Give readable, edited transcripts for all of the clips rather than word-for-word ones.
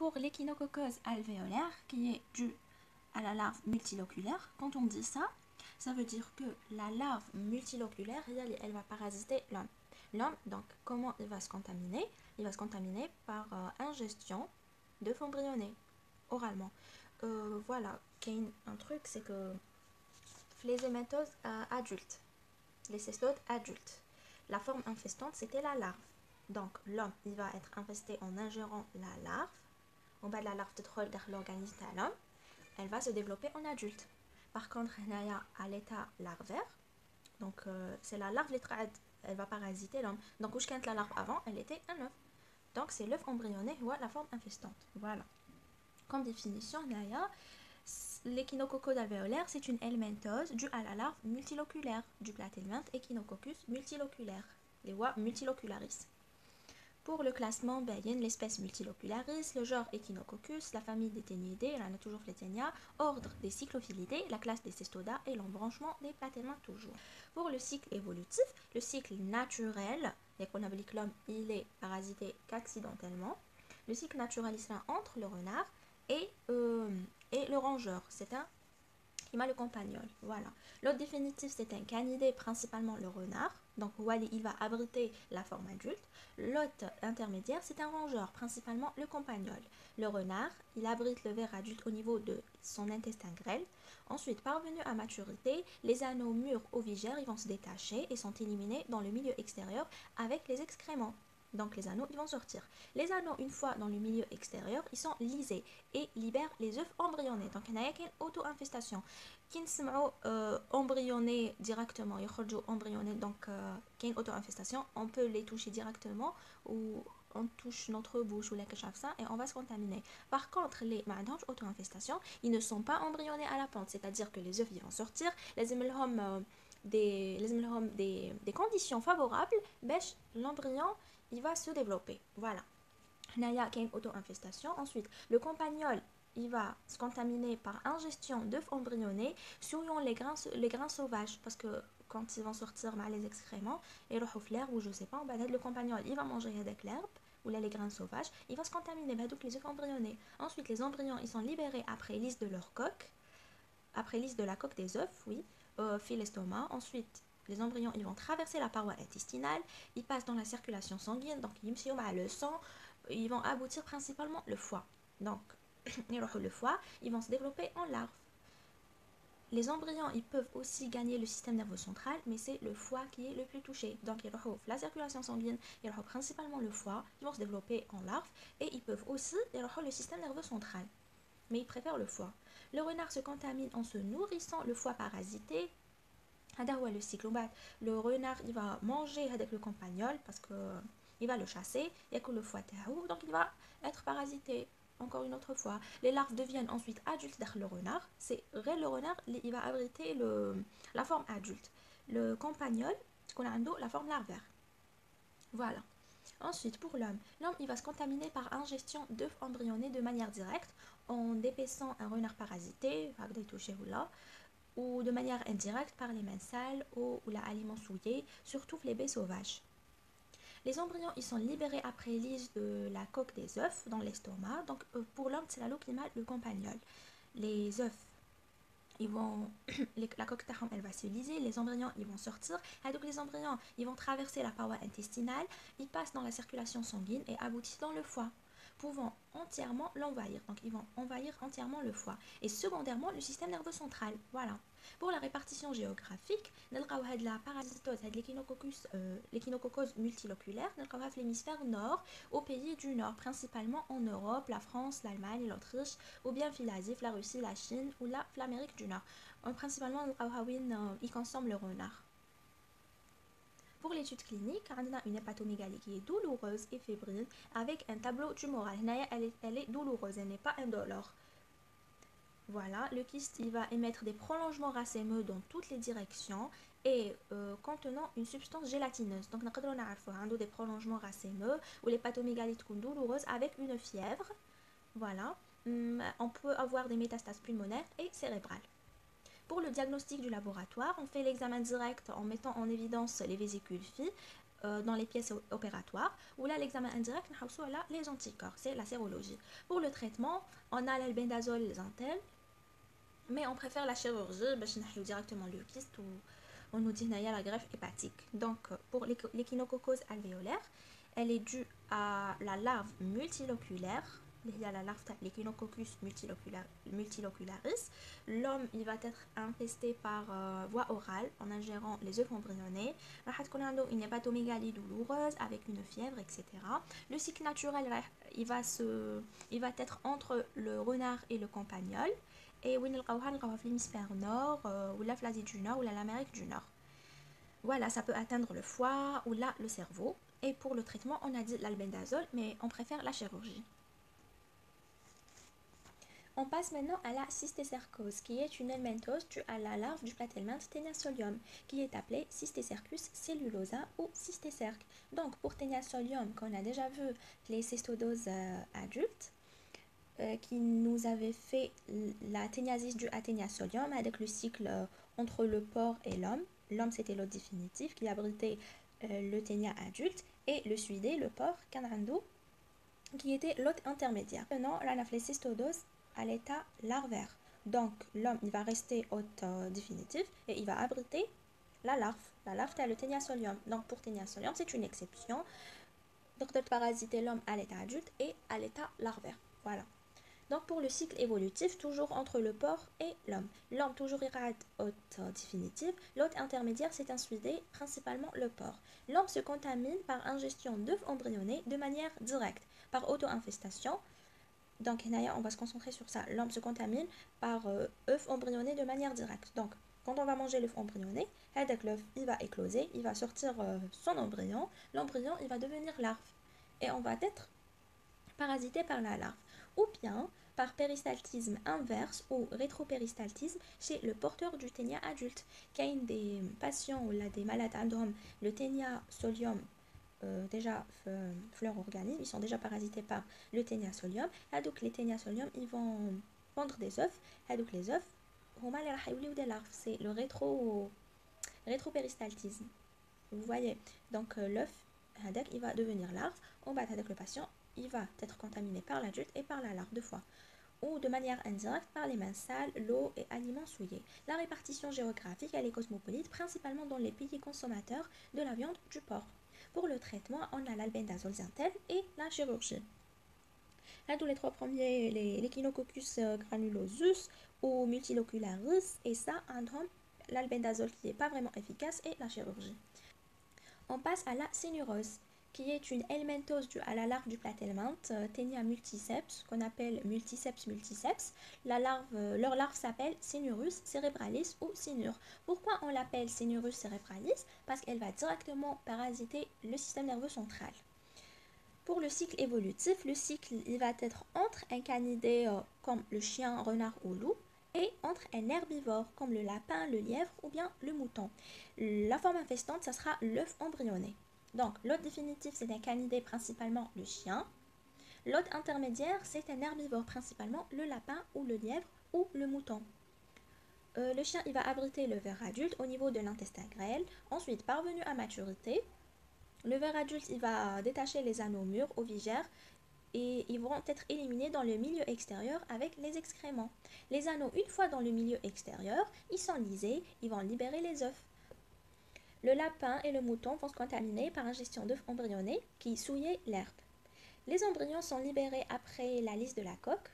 pour l'échinococcose alvéolaire qui est due à la larve multiloculaire, quand on dit ça, ça veut dire que la larve multiloculaire, elle va parasiter l'homme. L'homme, donc, comment il va se contaminer? Il va se contaminer par ingestion d'œufs embryonnés, oralement. Voilà, un truc, c'est que les hématoses adultes, les cestodes adultes, la forme infestante, c'était la larve. Donc, l'homme, il va être infesté en ingérant la larve. En bas de la larve de l'organisme de l'homme, elle va se développer en adulte. Par contre, à l'état larvaire, donc c'est la larve elle va parasiter l'homme. Donc, où je la larve avant, elle était un œuf. Donc, c'est l'œuf embryonné ou la forme infestante. Voilà. Comme définition, l'échinococcose alvéolaire, c'est une helminthose due à la larve multiloculaire du platélminthe Echinococcus multiloculaire, les voies multilocularis. Pour le classement, l'espèce multilocularis, le genre Echinococcus, la famille des Téniidae, la toujours Flettenia, ordre des Cyclophilidae, la classe des Cestoda et l'embranchement des platélminthes toujours. Pour le cycle évolutif, le cycle naturel, et qu'on appelle l'homme, il est parasité qu'accidentellement. Le cycle naturel, il sera entre le renard et le rongeur, c'est un le compagnol. Voilà. L'hôte définitif, c'est un canidé, principalement le renard. Donc, Wally, il va abriter la forme adulte. L'hôte intermédiaire, c'est un rongeur, principalement le compagnol. Le renard, il abrite le ver adulte au niveau de son intestin grêle. Ensuite, parvenu à maturité, les anneaux mûrs ovigères, ils vont se détacher et sont éliminés dans le milieu extérieur avec les excréments. Donc les anneaux, ils vont sortir. Les anneaux, une fois dans le milieu extérieur, ils sont lisés et libèrent les œufs embryonnés. Donc il n'y a qu'une auto-infestation. Qui ne embryonnés directement, embryonnés, donc qu'il y a une auto-infestation, on peut les toucher directement ou on touche notre bouche ou quelque chose ça et on va se contaminer. Par contre, les auto-infestation, ils ne sont pas embryonnés à la pente, c'est-à-dire que les œufs ils vont sortir, les des conditions favorables, l'embryon il va se développer. Voilà. Il y a une auto-infestation. Ensuite, le compagnol il va se contaminer par ingestion d'œufs embryonnés sur les grains sauvages parce que quand ils vont sortir les excréments et le l'air ou je sais pas, le compagnol il va manger avec l'herbe ou les grains sauvages, il va se contaminer donc les œufs embryonnés. Ensuite, les embryons ils sont libérés après lisse de leur coque, après lisse de la coque des œufs, oui, fil l'estomac. Ensuite, les embryons ils vont traverser la paroi intestinale, ils passent dans la circulation sanguine, donc ils le sang, ils vont aboutir principalement le foie. Donc, le foie, ils vont se développer en larves. Les embryons, ils peuvent aussi gagner le système nerveux central, mais c'est le foie qui est le plus touché. Donc, la circulation sanguine, principalement le foie, ils vont se développer en larves, et ils peuvent aussi le système nerveux central. Mais ils préfèrent le foie. Le renard se contamine en se nourrissant le foie parasité. Le cycle, le renard, il va manger avec le compagnol parce que il va le chasser, et que le foie donc il va être parasité. Encore une autre fois, les larves deviennent ensuite adultes dans le renard. C'est le renard, il va abriter la forme adulte. Le compagnol, qu'on a la forme larvaire. Voilà. Ensuite, pour l'homme, il va se contaminer par ingestion d'œufs embryonnés de manière directe en dépaissant un renard parasité, ou de manière indirecte par les mains sales ou l'aliments souillés, surtout les baies sauvages. Les embryons ils sont libérés après lisse de la coque des œufs dans l'estomac. Donc pour l'homme, c'est la lopimale, le compagnol. Les œufs, ils vont, la coque elle va se liser, les embryons ils vont sortir. Et donc les embryons ils vont traverser la paroi intestinale, ils passent dans la circulation sanguine et aboutissent dans le foie, pouvant entièrement l'envahir. Donc ils vont envahir entièrement le foie. Et secondairement, le système nerveux central. Voilà. Pour la répartition géographique, la parasitose l'échinococcose multiloculaire, l'hémisphère nord, au pays du nord, principalement en Europe, la France, l'Allemagne, l'Autriche, ou bien l'Asie, la Russie, la Chine, ou l'Amérique du Nord. Principalement, ils consomment le renard. Pour l'étude clinique, on a une hépatomégalie qui est douloureuse et fébrile avec un tableau tumoral. Elle est douloureuse, elle n'est pas indolore. Voilà, le kyste il va émettre des prolongements racémeux dans toutes les directions et contenant une substance gélatineuse. Donc, on a des prolongements racémeux ou l'hépatomégalie douloureuse avec une fièvre. Voilà, on peut avoir des métastases pulmonaires et cérébrales. Pour le diagnostic du laboratoire, on fait l'examen direct en mettant en évidence les vésicules phi dans les pièces opératoires. Ou là, l'examen indirect, là, les anticorps, c'est la sérologie. Pour le traitement, on a l'albendazole zintel, mais on préfère la chirurgie, parce qu'on directement le kyste ou on nous dit qu'il y a la greffe hépatique. Donc, pour l'échinococcose alvéolaire, elle est due à la larve multiloculaire. Il y a la larve l'échinococcus multilocularis. L'homme, il va être infesté par voie orale en ingérant les œufs embryonnés. Une hépatomégalie douloureuse avec une fièvre, etc. Le cycle naturel, il va être entre le renard et le campagnol. Et où l'hémisphère nord, ou l'Asie du Nord, ou l'Amérique du Nord. Voilà, ça peut atteindre le foie ou là le cerveau. Et pour le traitement, on a dit l'albendazole, mais on préfère la chirurgie. On passe maintenant à la cysticercose, qui est une helminthose due à la larve du platelminth Taeniasolium, qui est appelée Cysticercus cellulosa ou cysticerque. Donc pour Taeniasolium, qu'on a déjà vu les cystodoses adultes, qui nous avait fait la téniasis due à Taeniasolium avec le cycle entre le porc et l'homme. L'homme, c'était l'hôte définitif qui abritait le ténia adulte, et le suidé, le porc, canrando, qui était l'hôte intermédiaire. Maintenant, l'anaphlésistodose à l'état larvaire. Donc, l'homme, il va rester hôte définitif et il va abriter la larve. La larve, c'est le Taeniasolium. Donc, pour Taeniasolium, c'est une exception. Donc, de parasiter l'homme à l'état adulte et à l'état larvaire. Voilà. Donc pour le cycle évolutif, toujours entre le porc et l'homme. L'homme toujours ira être hôte définitive. L'hôte intermédiaire, c'est un suidé, principalement le porc. L'homme se contamine par ingestion d'œufs embryonnés de manière directe, par auto-infestation. Donc on va se concentrer sur ça. L'homme se contamine par œufs embryonnés de manière directe. Donc quand on va manger l'œuf embryoné, l'œuf il va écloser, il va sortir son embryon. L'embryon il va devenir larve. Et on va être parasité par la larve. Ou bien par péristaltisme inverse ou rétropéristaltisme chez le porteur du ténia adulte. Qu'il y a des patients ou des malades indromes, le ténia solium déjà leur organisme, ils sont déjà parasités par le ténia solium. Et donc les ténia solium, ils vont pondre des œufs. Et donc les œufs, des larves. C'est le rétropéristaltisme. Vous voyez, donc l'œuf, il va devenir larve. On va avec le patient, il va être contaminé par l'adulte et par la larve deux fois, ou de manière indirecte par les mains sales, l'eau et aliments souillés. La répartition géographique, elle est cosmopolite, principalement dans les pays consommateurs de la viande du porc. Pour le traitement, on a l'albendazole zintel et la chirurgie. Là, tous les trois premiers, l'échinococcus granulosus ou multilocularis, et ça, l'albendazole qui n'est pas vraiment efficace, et la chirurgie. On passe à la cynurose, qui est une helminthose due à la larve du platelminth, Taenia multiceps, qu'on appelle multiceps. Leur larve s'appelle Cynurus cerebralis ou cynure. Pourquoi on l'appelle Cynurus cerebralis? Parce qu'elle va directement parasiter le système nerveux central. Pour le cycle évolutif, le cycle il va être entre un canidé comme le chien, renard ou loup, et entre un herbivore comme le lapin, le lièvre ou bien le mouton. La forme infestante, ça sera l'œuf embryonné. Donc, l'hôte définitif, c'est un canidé, principalement le chien. L'hôte intermédiaire, c'est un herbivore, principalement le lapin ou le lièvre ou le mouton. Le chien, il va abriter le ver adulte au niveau de l'intestin grêle. Ensuite, parvenu à maturité, le ver adulte, il va détacher les anneaux mûrs ou vigères et ils vont être éliminés dans le milieu extérieur avec les excréments. Les anneaux, une fois dans le milieu extérieur, ils sont lisés, ils vont libérer les œufs. Le lapin et le mouton vont se contaminer par ingestion d'œufs embryonnés qui souillaient l'herbe. Les embryons sont libérés après la lisse de la coque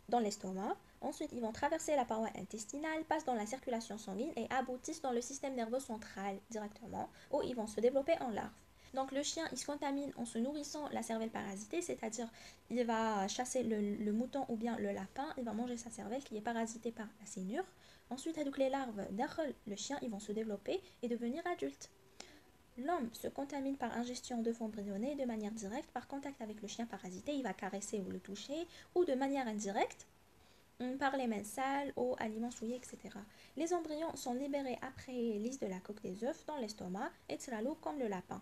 dans l'estomac. Ensuite, ils vont traverser la paroi intestinale, passent dans la circulation sanguine et aboutissent dans le système nerveux central directement, où ils vont se développer en larves. Donc le chien, il se contamine en se nourrissant la cervelle parasitée, c'est-à-dire il va chasser le mouton ou bien le lapin, il va manger sa cervelle qui est parasitée par la cynure. Ensuite, avec les larves le chien, ils vont se développer et devenir adultes. L'homme se contamine par ingestion d'œufs embryonnés de manière directe, par contact avec le chien parasité, il va caresser ou le toucher, ou de manière indirecte, par les mains sales, eau, aliments souillés, etc. Les embryons sont libérés après lisse de la coque des œufs dans l'estomac, et l'eau comme le lapin.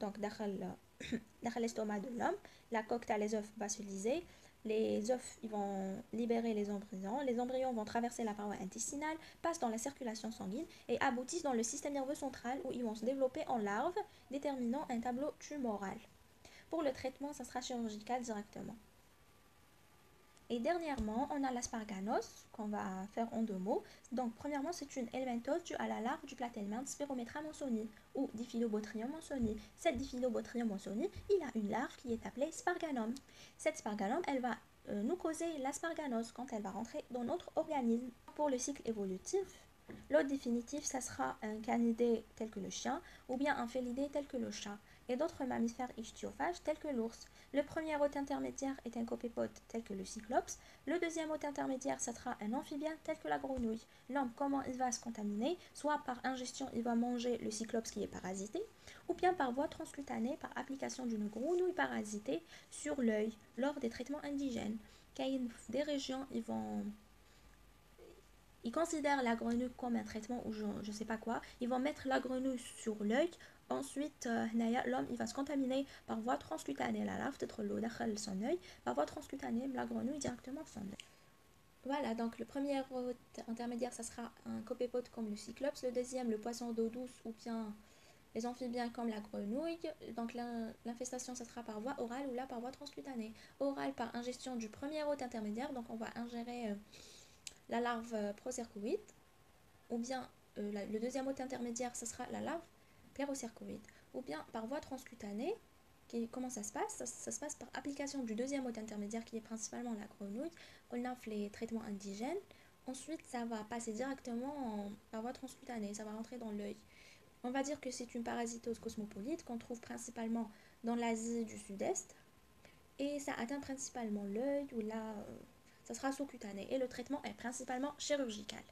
Donc, dans l'estomac de l'homme, la coque les œufs va se liser, Les œufs ils vont libérer les embryons vont traverser la paroi intestinale, passent dans la circulation sanguine et aboutissent dans le système nerveux central où ils vont se développer en larves, déterminant un tableau tumoral. Pour le traitement, ça sera chirurgical directement. Et dernièrement, on a l'asparganose qu'on va faire en 2 mots. Donc, premièrement, c'est une helminthose due à la larve du platelminth Spirometra monsoni ou Diphyllobothrium monsoni. Cette Diphyllobothrium monsoni, il a une larve qui est appelée sparganome. Cette sparganome, elle va nous causer l'asparganose quand elle va rentrer dans notre organisme. Pour le cycle évolutif, l'hôte définitif, ça sera un canidé tel que le chien ou bien un félidé tel que le chat et d'autres mammifères ichthyophages tels que l'ours. Le premier hôte intermédiaire est un copépode tel que le cyclops. Le deuxième hôte intermédiaire, ça sera un amphibien tel que la grenouille. L'homme, comment il va se contaminer? Soit par ingestion, il va manger le cyclops qui est parasité, ou bien par voie transcutanée, par application d'une grenouille parasitée sur l'œil lors des traitements indigènes. Car des régions, ils considèrent la grenouille comme un traitement ou je ne sais pas quoi. Ils vont mettre la grenouille sur l'œil. Ensuite, l'homme il va se contaminer par voie transcutanée. La larve peut-être l'eau dans son œil. Par voie transcutanée, la grenouille directement son œil. Voilà, donc le premier hôte intermédiaire, ça sera un copépode comme le cyclops. Le deuxième, le poisson d'eau douce ou bien les amphibiens comme la grenouille. Donc l'infestation, ça sera par voie orale ou là par voie transcutanée. Orale par ingestion du premier hôte intermédiaire. Donc on va ingérer la larve procercoïde, ou bien le deuxième hôte intermédiaire, ce sera la larve pérocercoïde, ou bien par voie transcutanée. Comment ça se passe? Ça se passe par application du deuxième hôte intermédiaire qui est principalement la grenouille. On offre les traitements indigènes. Ensuite, ça va passer directement par voie transcutanée, ça va rentrer dans l'œil. On va dire que c'est une parasitose cosmopolite qu'on trouve principalement dans l'Asie du Sud-Est. Et ça atteint principalement l'œil ou là, ça sera sous-cutané. Et le traitement est principalement chirurgical.